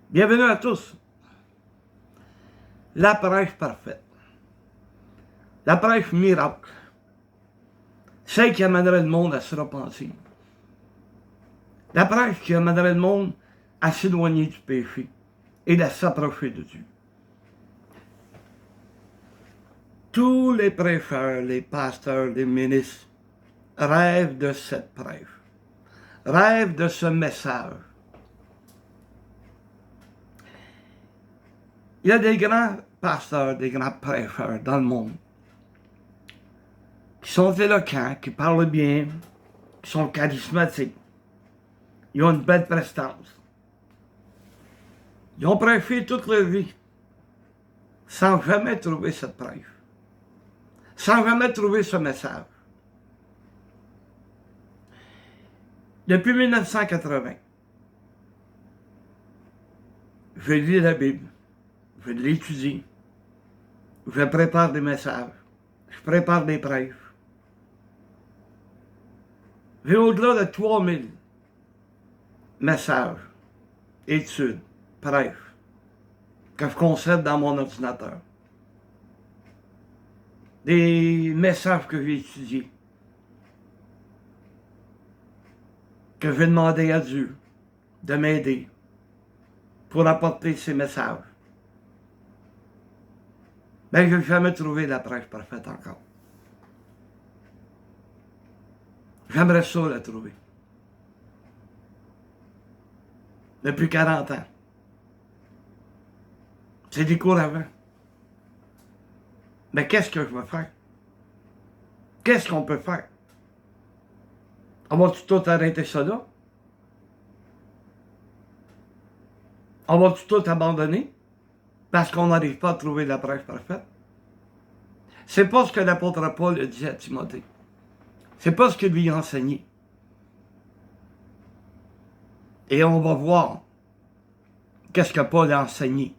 Bienvenue à tous. La prêche parfaite. La prêche miracle. Celle qui amènerait le monde à se repentir. La prêche qui amènerait le monde à s'éloigner du péché et à s'approcher de Dieu. Tous les prêcheurs, les pasteurs, les ministres rêvent de cette prêche. Rêvent de ce message. Il y a des grands pasteurs, des grands prêcheurs dans le monde qui sont éloquents, qui parlent bien, qui sont charismatiques. Ils ont une belle prestance. Ils ont prêché toute leur vie sans jamais trouver cette prêche, sans jamais trouver ce message. Depuis 1980, je lis la Bible, je l'étudie, je prépare des messages, je prépare des prêches. J'ai au-delà de 3000 messages, études, prêches que je conserve dans mon ordinateur. Des messages que j'ai étudiés, que j'ai demandé à Dieu de m'aider pour apporter ces messages. Mais je n'ai jamais trouvé la prêche parfaite encore. J'aimerais ça la trouver. Depuis 40 ans. C'est décourageant. Mais qu'est-ce que je vais faire? Qu'est-ce qu'on peut faire? On va-tu tout arrêter ça là? On va-tu tout abandonner? Parce qu'on n'arrive pas à trouver la prêche parfaite? C'est pas ce que l'apôtre Paul a dit à Timothée. C'est pas ce qu'il lui a enseigné. Et on va voir qu'est-ce que Paul a enseigné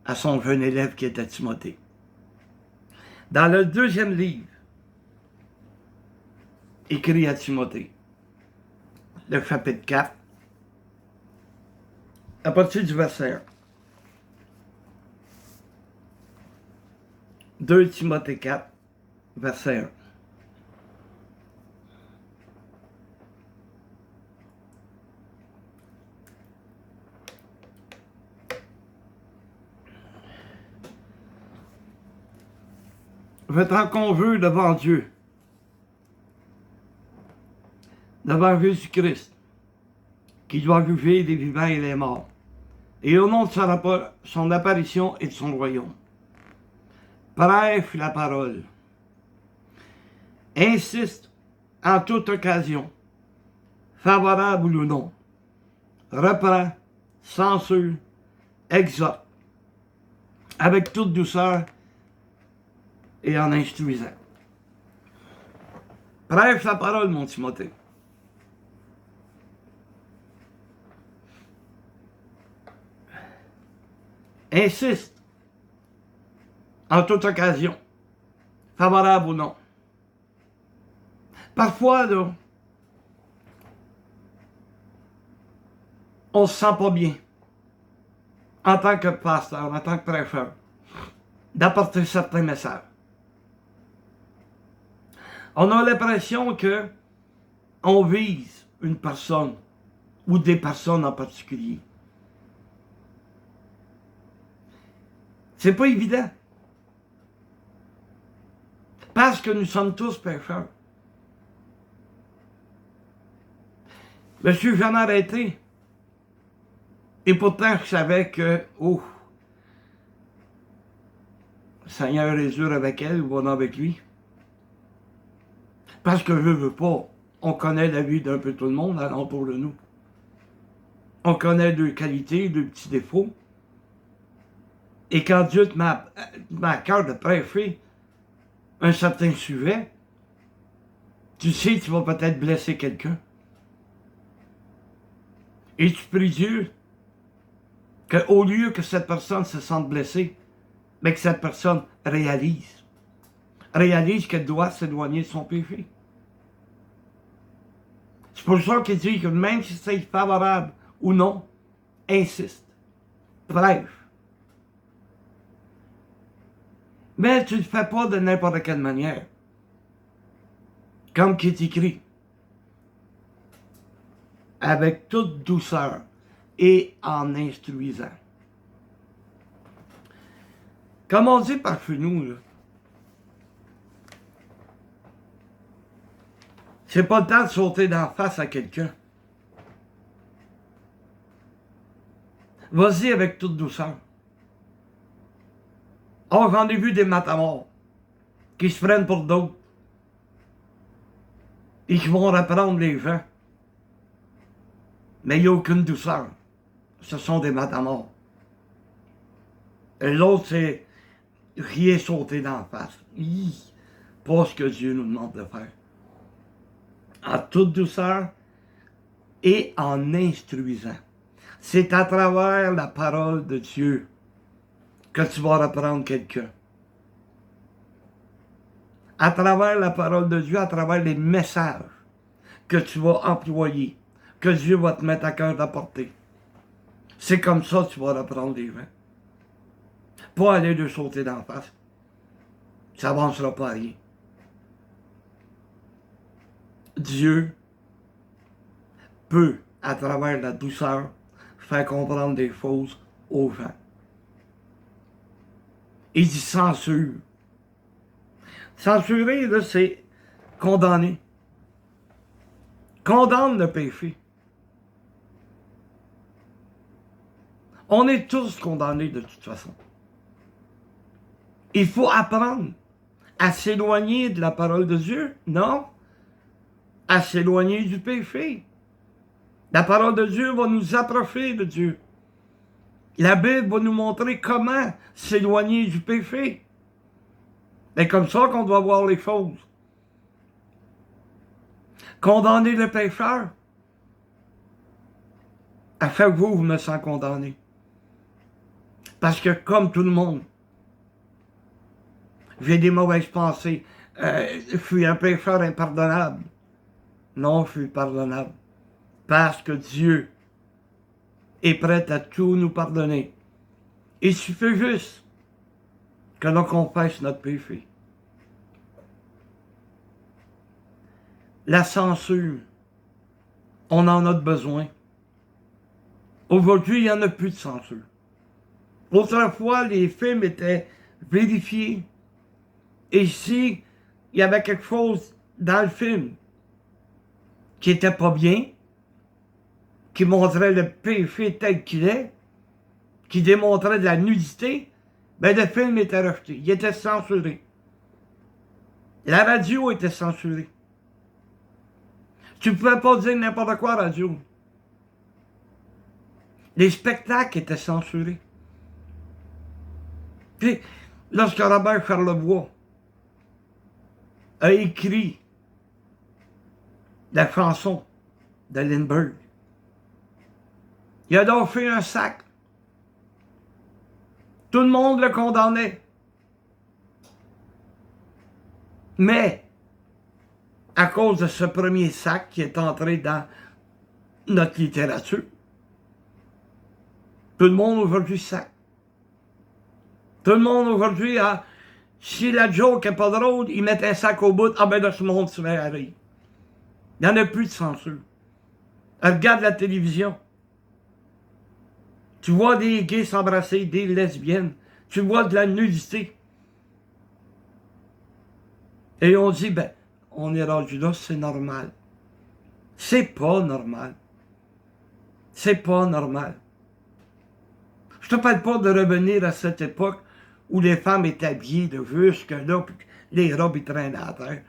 à son jeune élève qui était Timothée. Dans le deuxième livre, écrit à Timothée, le chapitre 4, à partir du verset 1. 2 Timothée 4, verset 1. Je t'en conjure devant Dieu, devant Jésus-Christ, qui doit juger les vivants et les morts, et au nom de son apparition et de son royaume. Prêche la parole. Insiste en toute occasion, favorable ou non. Reprend, censure, exhorte, avec toute douceur et en instruisant. Prêche la parole, mon Timothée. Insiste, en toute occasion, favorable ou non. Parfois, là, on se sent pas bien, en tant que pasteur, en tant que prêcheur, d'apporter certains messages. On a l'impression que on vise une personne ou des personnes en particulier. C'est pas évident. Parce que nous sommes tous pécheurs. Je me suis jamais arrêté. Et pourtant, je savais que, le Seigneur est dur avec elle ou bon avec lui. Parce que je veux pas. On connaît la vie d'un peu tout le monde alentour de nous. On connaît leurs qualités, leurs petits défauts. Et quand Dieu te met à cœur de prêcher un certain sujet, tu sais que tu vas peut-être blesser quelqu'un. Et tu pries Dieu qu'au lieu que cette personne se sente blessée, mais que cette personne réalise qu'elle doit s'éloigner de son péché. C'est pour ça qu'il dit que même si c'est favorable ou non, insiste. prêches. Mais tu ne le fais pas de n'importe quelle manière. Comme qui est écrit. Avec toute douceur et en instruisant. Comme on dit par chez nous, là, c'est pas le temps de sauter d'en face à quelqu'un. Vas-y avec toute douceur. Oh, j'en ai vu des matamors qui se prennent pour d'autres et qui vont reprendre les gens. Mais il n'y a aucune douceur. Ce sont des matamors. Et l'autre, c'est rien sauter d'en face. Pas ce que Dieu nous demande de faire. En toute douceur et en instruisant. C'est à travers la parole de Dieu que tu vas reprendre quelqu'un. À travers la parole de Dieu, à travers les messages que tu vas employer, que Dieu va te mettre à cœur d'apporter. C'est comme ça que tu vas reprendre les gens. Pas aller de sauter d'en face. Ça n'avancera pas à rien. Dieu peut, à travers la douceur, faire comprendre des choses aux gens. Il dit censure. Censurer, là, c'est condamner. Condamne le péché. On est tous condamnés de toute façon. Il faut apprendre à s'éloigner de la parole de Dieu, non? À s'éloigner du péché. La parole de Dieu va nous approcher de Dieu. La Bible va nous montrer comment s'éloigner du péché. C'est comme ça qu'on doit voir les choses. Condamner le pécheur. À chaque jour, je me sens condamné. Parce que comme tout le monde, j'ai des mauvaises pensées. Je suis un pécheur impardonnable. Non, je suis pardonnable. Parce que Dieu est prêt à tout nous pardonner. Il suffit juste que l'on confesse notre péché. La censure, on en a besoin. Aujourd'hui, il n'y en a plus de censure. Autrefois, les films étaient vérifiés. Et si il y avait quelque chose dans le film qui n'était pas bien, qui montrait le péché tel qu'il est, qui démontrait de la nudité, ben le film était rejeté. Il était censuré. La radio était censurée. Tu ne pouvais pas dire n'importe quoi à la radio. Les spectacles étaient censurés. Puis, lorsque Robert Charlebois a écrit la chanson de Lindbergh, il a donc fait un sac. Tout le monde le condamnait. Mais, à cause de ce premier sac qui est entré dans notre littérature, tout le monde aujourd'hui sac. Tout le monde aujourd'hui a... Si la joke n'est pas drôle, ils mettent un sac au bout. Ah ben là, ce monde se met à rire. Il n'y en a plus de censure. Regarde la télévision. Tu vois des gays s'embrasser, des lesbiennes. Tu vois de la nudité. Et on dit, ben, on est rendu là, c'est normal. C'est pas normal. C'est pas normal. Je te parle pas de revenir à cette époque où les femmes étaient habillées de jusque là, puis les robes ils traînaient à terre.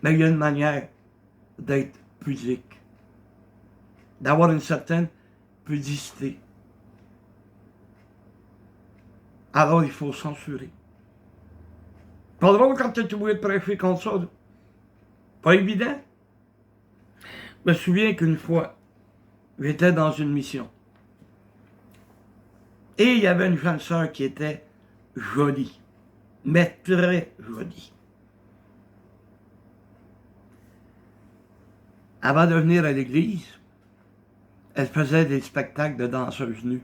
Mais il y a une manière d'être pudique, d'avoir une certaine pudicité. Alors il faut censurer. Pas drôle quand tu es obligé de prêcher contre ça. Là. Pas évident. Je me souviens qu'une fois, j'étais dans une mission. Et il y avait une jeune sœur qui était jolie, mais très jolie. Avant de venir à l'église, elle faisait des spectacles de danseuses nues.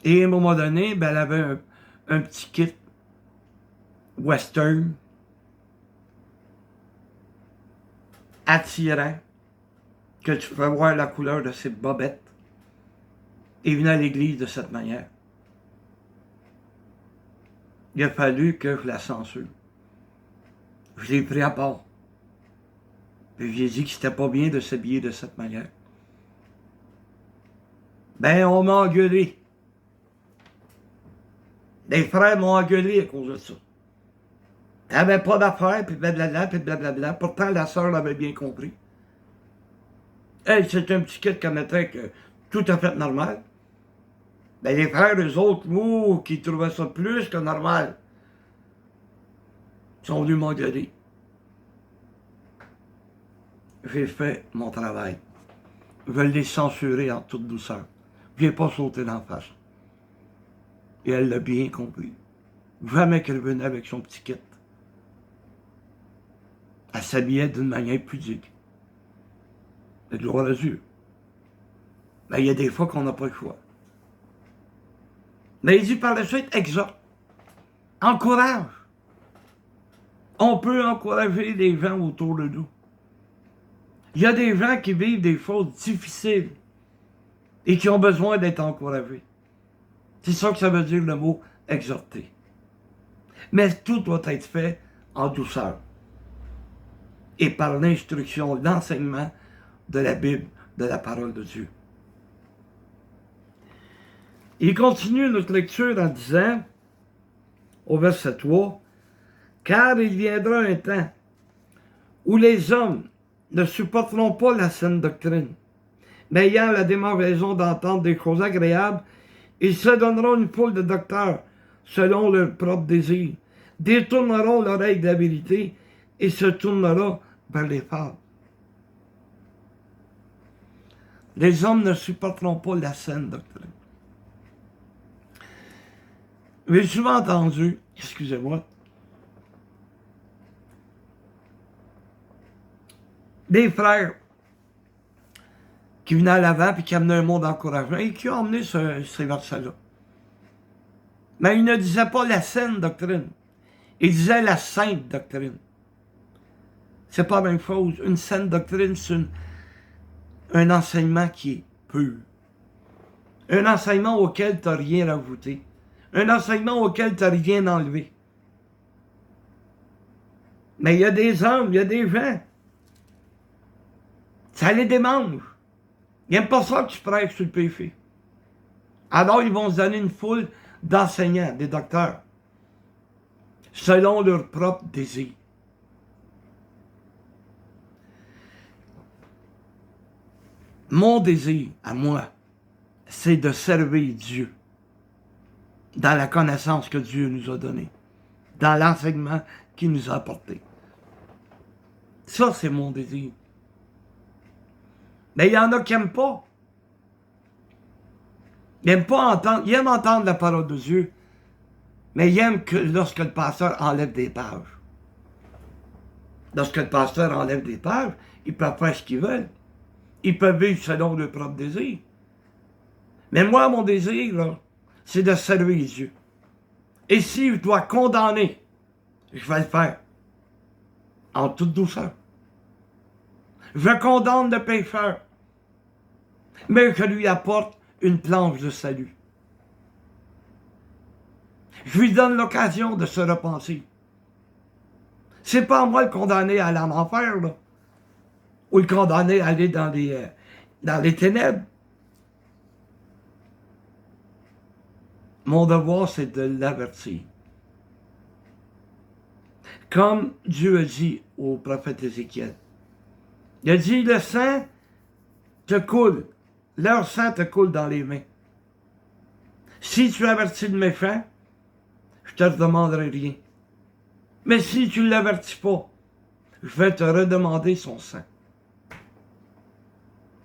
Et à un moment donné, ben, elle avait un petit kit western attirant, que tu peux voir la couleur de ses bobettes, et venait à l'église de cette manière. Il a fallu que je la censure. Je l'ai pris à part. Puis je lui ai dit que c'était pas bien de s'habiller de cette manière. Ben, on m'a engueulé. Les frères m'ont engueulé à cause de ça. T'avais pas d'affaires, puis blablabla, puis blablabla. Pourtant, la sœur l'avait bien compris. Elle, c'est un petit kit qu'elle mettait que tout à fait normal. Ben, les frères, eux autres, qui trouvaient ça plus que normal, sont venus m'engueuler. J'ai fait mon travail. Je l'ai censuré en toute douceur. Je n'ai pas sauté d'en face. Et elle l'a bien compris. Jamais qu'elle venait avec son petit kit. Elle s'habillait d'une manière pudique. Et gloire à Dieu. Mais il y a des fois qu'on n'a pas le choix. Mais il dit par la suite, exhorte. Encourage. On peut encourager les gens autour de nous. Il y a des gens qui vivent des choses difficiles et qui ont besoin d'être encouragés. C'est ça que ça veut dire le mot exhorter. Mais tout doit être fait en douceur et par l'instruction, l'enseignement de la Bible, de la parole de Dieu. Il continue notre lecture en disant, au verset 3, « Car il viendra un temps où les hommes ne supporteront pas la saine doctrine, mais ayant la démangeaison d'entendre des choses agréables, ils se donneront une foule de docteurs selon leur propre désir, détourneront l'oreille de la vérité et se tourneront vers les fables. » Les hommes ne supporteront pas la saine doctrine. J'ai souvent entendu, excusez-moi, des frères qui venaient à l'avant et qui amenaient un mot d'encouragement et qui ont emmené ces versets-là. Mais ils ne disaient pas la saine doctrine. Ils disaient la sainte doctrine. C'est pas la même chose. Une saine doctrine, c'est un enseignement qui est pur. Un enseignement auquel tu n'as rien rajouté. Un enseignement auquel tu n'as rien enlevé. Mais il y a des hommes, il y a des gens. Ça les démange. Ils n'aiment pas ça que tu prêches sur le péché. Alors, ils vont se donner une foule d'enseignants, des docteurs, selon leur propre désir. Mon désir, à moi, c'est de servir Dieu dans la connaissance que Dieu nous a donnée, dans l'enseignement qu'il nous a apporté. Ça, c'est mon désir. Mais il y en a qui n'aiment pas. Ils n'aiment pas entendre, ils aiment entendre la parole de Dieu, mais ils aiment que lorsque le pasteur enlève des pages. Lorsque le pasteur enlève des pages, ils peuvent faire ce qu'ils veulent. Ils peuvent vivre selon leur propre désir. Mais moi, mon désir, là, c'est de servir Dieu. Et si je dois condamner, je vais le faire. En toute douceur. Je condamne le pécheur. Mais je lui apporte une planche de salut. Je lui donne l'occasion de se repenser. C'est pas moi le condamné à aller en enfer, là. Ou le condamné à aller dans les ténèbres. Mon devoir, c'est de l'avertir. Comme Dieu a dit au prophète Ézéchiel. Il a dit, le sang te coule. Leur sang te coule dans les mains. Si tu avertis le méchant, je te redemanderai rien. Mais si tu ne l'avertis pas, je vais te redemander son sang.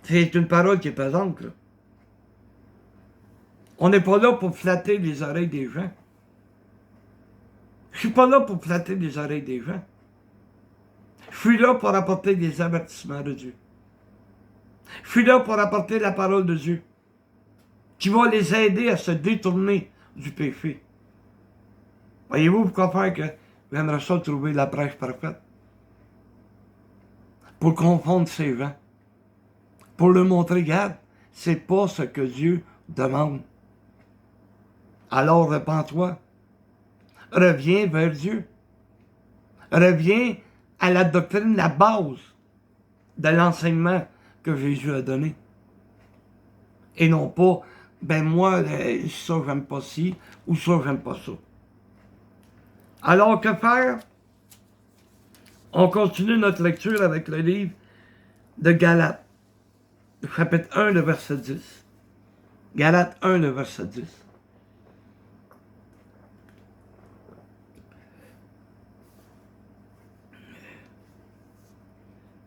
C'est une parole qui est pesante, là. On n'est pas là pour flatter les oreilles des gens. Je suis pas là pour flatter les oreilles des gens. Je suis là pour apporter des avertissements de Dieu. Je suis là pour apporter la parole de Dieu. qui va les aider à se détourner du péché. Voyez-vous pourquoi faire que j'aimerais ça trouver la prêche parfaite? Pour confondre ces gens. Pour leur montrer, regarde, c'est pas ce que Dieu demande. Alors repens-toi. Reviens vers Dieu. Reviens à la doctrine, la base de l'enseignement que Jésus a donné. Et non pas, ben moi, ça j'aime pas ci, ou ça j'aime pas ça. Alors que faire? On continue notre lecture avec le livre de Galates, chapitre 1, le verset 10. Galates 1, le verset 10.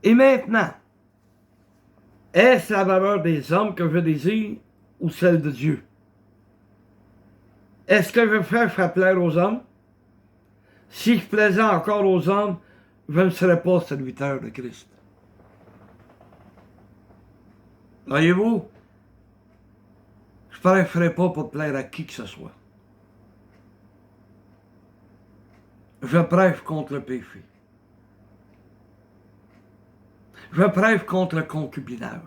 Et maintenant, est-ce la valeur des hommes que je désire ou celle de Dieu? Est-ce que je cherche plaire aux hommes? Si je plaisais encore aux hommes, je ne serais pas serviteur de Christ. Voyez-vous, je ne prêcherai pas pour plaire à qui que ce soit. Je prêche contre le péché. Je prêche contre le concubinage.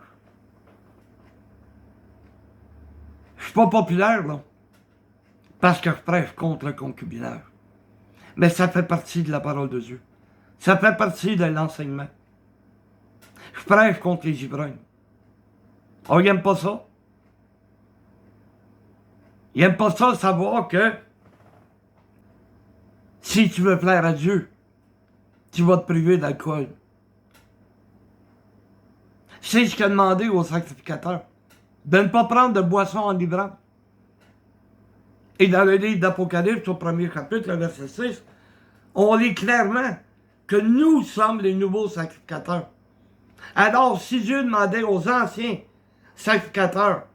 Je ne suis pas populaire, là, parce que je prêche contre le concubinage. Mais ça fait partie de la parole de Dieu. Ça fait partie de l'enseignement. Je prêche contre les ivrognes. On n'aime pas ça. Il n'aime pas ça savoir que si tu veux plaire à Dieu, tu vas te priver d'alcool. C'est ce qu'il a demandé au sacrificateur, de ne pas prendre de boisson enivrante. Et dans le livre d'Apocalypse, au premier chapitre, le verset 6, on lit clairement que nous sommes les nouveaux sacrificateurs. Alors, si Dieu demandait aux anciens sacrificateurs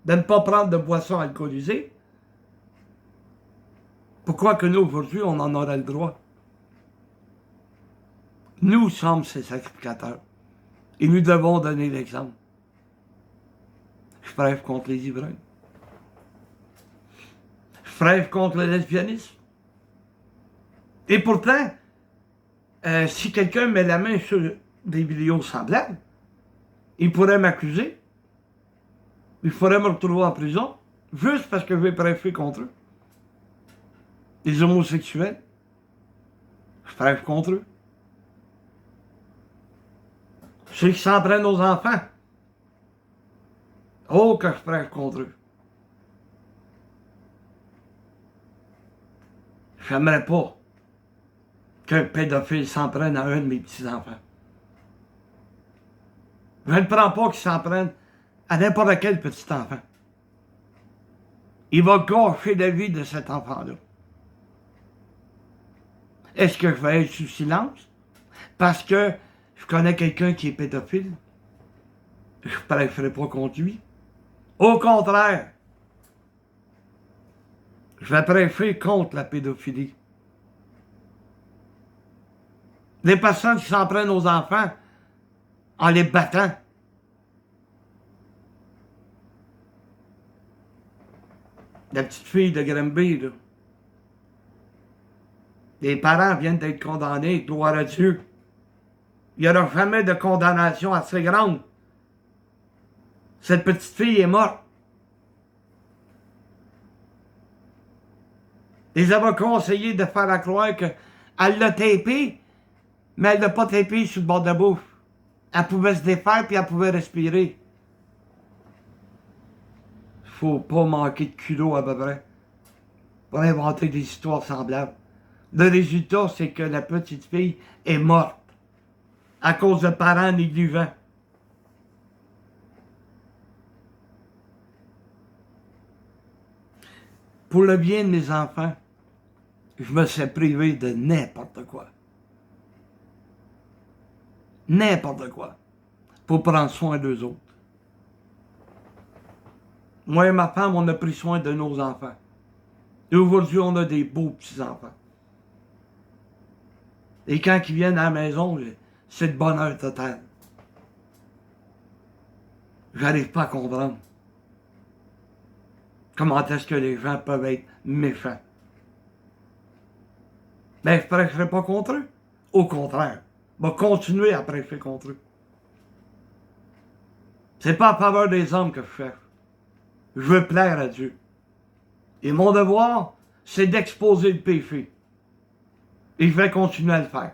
de ne pas prendre de boisson alcoolisée, pourquoi que nous, aujourd'hui, on en aurait le droit? Nous sommes ces sacrificateurs. Et nous devons donner l'exemple. Je prêche contre les ivrognes. Je prêche contre le lesbianisme. Et pourtant, si quelqu'un met la main sur des vidéos semblables, il pourrait m'accuser. Il pourrait me retrouver en prison, juste parce que je vais prêcher contre eux. Les homosexuels, je prêche contre eux. Ceux qui s'en prennent aux enfants, oh, que je prêche contre eux. J'aimerais pas qu'un pédophile s'en prenne à un de mes petits-enfants. Je ne prends pas qu'il s'en prenne à n'importe quel petit enfant. Il va gâcher la vie de cet enfant-là. Est-ce que je vais être sous silence? Parce que je connais quelqu'un qui est pédophile? Je ne prêcherai pas contre lui. Au contraire, je vais prêcher contre la pédophilie. Les personnes qui s'en prennent aux enfants en les battant. La petite fille de Granby, là. Les parents viennent d'être condamnés, gloire à Dieu. Il n'y aura jamais de condamnation assez grande. Cette petite fille est morte. Les avocats ont essayé de faire à croire qu'elle l'a tapé, mais elle l'a pas tapé sur le bord de la bouche. Elle pouvait se défaire puis elle pouvait respirer. Faut pas manquer de culot à peu près pour inventer des histoires semblables. Le résultat, c'est que la petite fille est morte à cause de parents négligents. Pour le bien de mes enfants, je me suis privé de n'importe quoi. N'importe quoi. Pour prendre soin d'eux autres. Moi et ma femme, on a pris soin de nos enfants. Et aujourd'hui, on a des beaux petits-enfants. Et quand ils viennent à la maison, c'est le bonheur total. J'arrive pas à comprendre. comment est-ce que les gens peuvent être méchants. Mais je ne prêcherai pas contre eux. Au contraire, je vais continuer à prêcher contre eux. C'est pas en faveur des hommes que je cherche. Je veux plaire à Dieu. Et mon devoir, c'est d'exposer le péché. Et je vais continuer à le faire.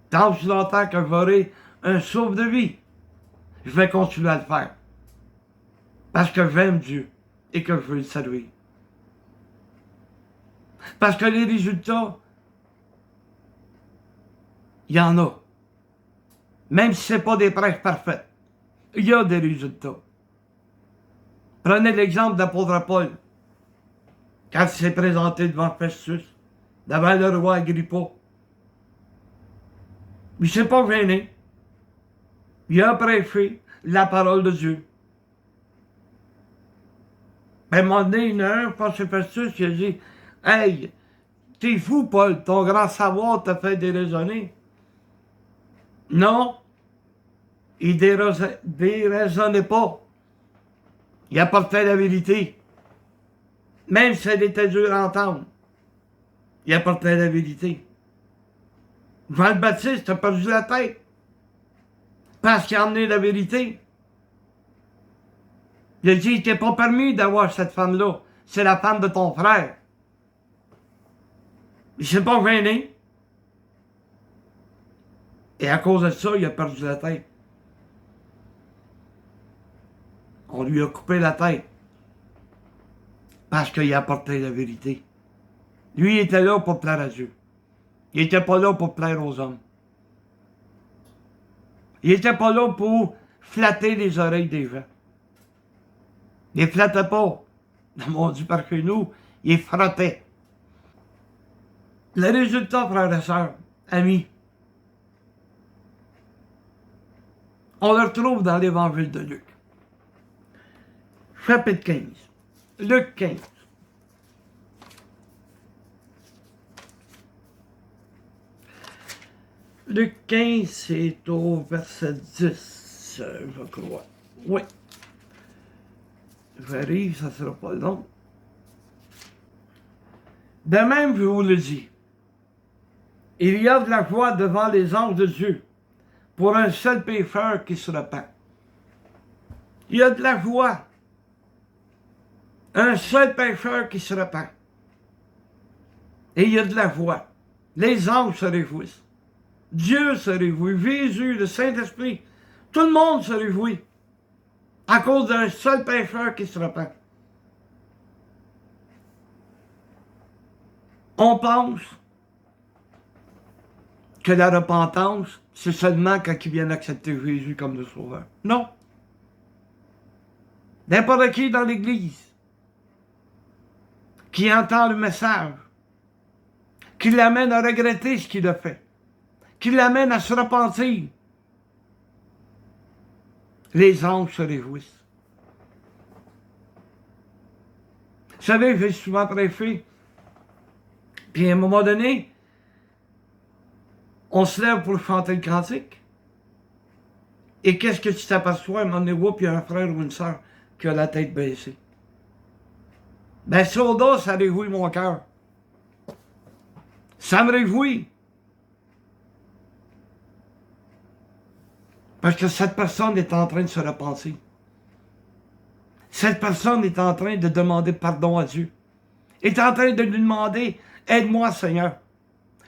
Tant que je longtemps que j'aurai un souffle de vie, je vais continuer à le faire. Parce que j'aime Dieu et que je veux le servir. Parce que les résultats, il y en a. Même si ce n'est pas des prêches parfaites, il y a des résultats. Prenez l'exemple d'apôtre Paul. Quand il s'est présenté devant Festus, devant le roi Agrippa, il ne s'est pas gêné. Il a prêché la parole de Dieu. À un moment donné, il y en a un, je pense que c'est Festus, qui a dit « Hey, t'es fou, Paul, ton grand savoir t'a fait déraisonner. » Non, il déraisonnait pas. Il apportait la vérité. Même si elle était dure à entendre, il apportait la vérité. Jean le Baptiste a perdu la tête parce qu'il a emmené la vérité. Il a dit, il t'est pas permis d'avoir cette femme-là. C'est la femme de ton frère. Il s'est pas gêné. Et à cause de ça, il a perdu la tête. On lui a coupé la tête. Parce qu'il a apporté la vérité. Lui, il était là pour plaire à Dieu. Il n'était pas là pour plaire aux hommes. Il n'était pas là pour flatter les oreilles des gens. Il ne flattait pas. Mon Dieu, par chez nous, il frottait. Le résultat, frères et sœurs, amis, on le retrouve dans l'évangile de Luc. Chapitre 15. Luc 15. Luc 15, c'est au verset 10, je crois. Oui. J'arrive, ça ne sera pas long. De même, je vous le dis, il y a de la joie devant les anges de Dieu pour un seul pécheur qui se repent. Il y a de la joie. Un seul pécheur qui se repent. Et il y a de la joie. Les anges se réjouissent. Dieu se réjouit. Jésus, le Saint-Esprit, tout le monde se réjouit à cause d'un seul pécheur qui se repent. On pense que la repentance, c'est seulement quand ils viennent accepter Jésus comme le Sauveur. Non. N'importe qui dans l'Église qui entend le message, qui l'amène à regretter ce qu'il a fait, qui l'amène à se repentir, les anges se réjouissent. Vous savez, j'ai souvent prêché, puis à un moment donné, on se lève pour chanter le cantique. Et qu'est-ce que tu t'aperçois? À un moment donné, puis il y a un frère ou une sœur qui a la tête baissée. Ben, ça réjouit mon cœur. Ça me réjouit. Parce que cette personne est en train de se repentir. Cette personne est en train de demander pardon à Dieu. Est en train de lui demander, aide-moi Seigneur.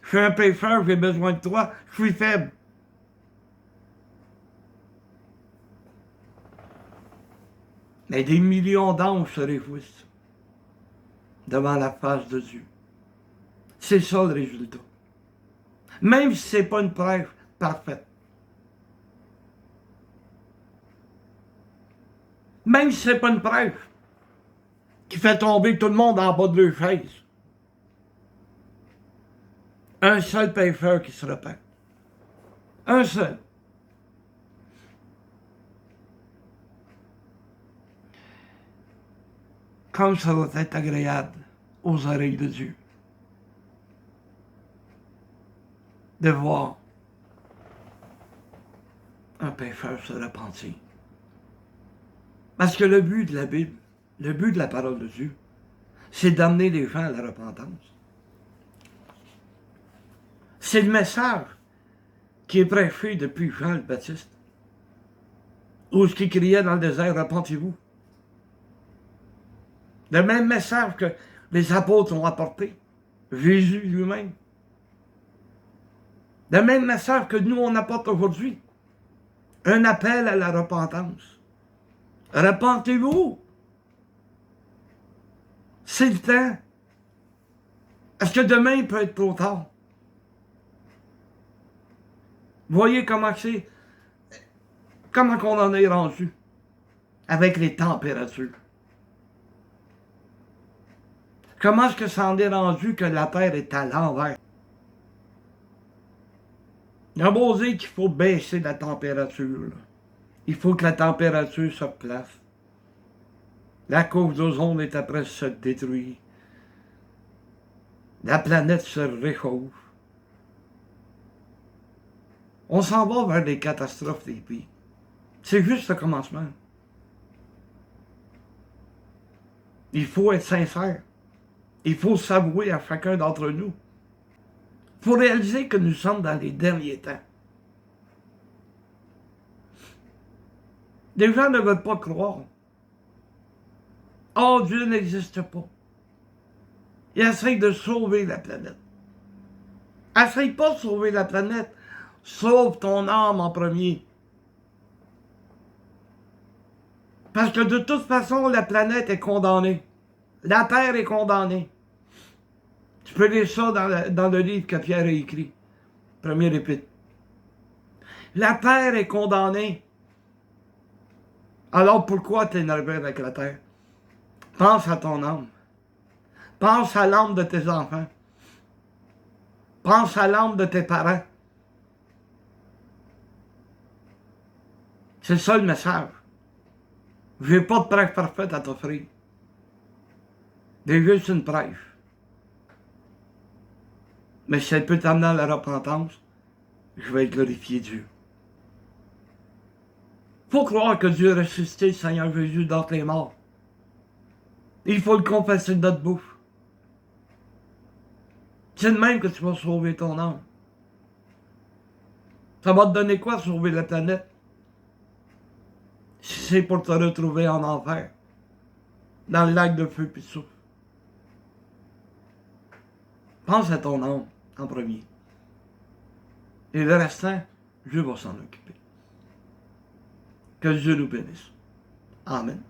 Je suis un pécheur, j'ai besoin de toi, je suis faible. Mais des millions d'anges se réjouissent devant la face de Dieu. C'est ça le résultat. Même si ce n'est pas une preuve parfaite. Même si ce n'est pas une preuve qui fait tomber tout le monde en bas de leur chaise. Un seul pécheur qui se repent. Un seul. Comme ça doit être agréable aux oreilles de Dieu de voir un pécheur se repentir. Parce que le but de la Bible, Le but de la parole de Dieu, c'est d'amener les gens à la repentance. C'est le message qui est prêché depuis Jean le Baptiste, où ce qui criait dans le désert, repentez-vous. Le même message que les apôtres ont apporté, Jésus lui-même. Le même message que nous on apporte aujourd'hui, un appel à la repentance. Repentez-vous. C'est le temps. Est-ce que demain il peut être trop tard? Voyez comment c'est, comment on en est rendu avec les températures. Comment est-ce que ça en est rendu que la Terre est à l'envers? Il a beau dire qu'il faut baisser la température. Là. Il faut que la température se place. La couche d'ozone est après se détruire. La planète se réchauffe. On s'en va vers des catastrophes des pays. C'est juste le commencement. Il faut être sincère. Il faut s'avouer à chacun d'entre nous. Il faut réaliser que nous sommes dans les derniers temps. Les gens ne veulent pas croire. Oh, Dieu n'existe pas. Il essaye de sauver la planète. Essaye pas de sauver la planète. Sauve ton âme en premier. Parce que de toute façon, la planète est condamnée. La Terre est condamnée. Tu peux lire ça dans le livre que Pierre a écrit. Premier épître. La Terre est condamnée. Alors pourquoi t'énerver avec la Terre? Pense à ton âme. Pense à l'âme de tes enfants. Pense à l'âme de tes parents. C'est ça le message. Je n'ai pas de prêche parfaite à t'offrir. J'ai juste une prêche. Mais si elle peut t'amener à la repentance, je vais glorifier Dieu. Il faut croire que Dieu a ressuscité le Seigneur Jésus d'entre les morts. Il faut le confesser de notre bouche. C'est de même que tu vas sauver ton âme. Ça va te donner quoi sauver la planète? Si c'est pour te retrouver en enfer, dans le lac de feu et de souffle. Pense à ton âme en premier. Et le restant, Dieu va s'en occuper. Que Dieu nous bénisse. Amen.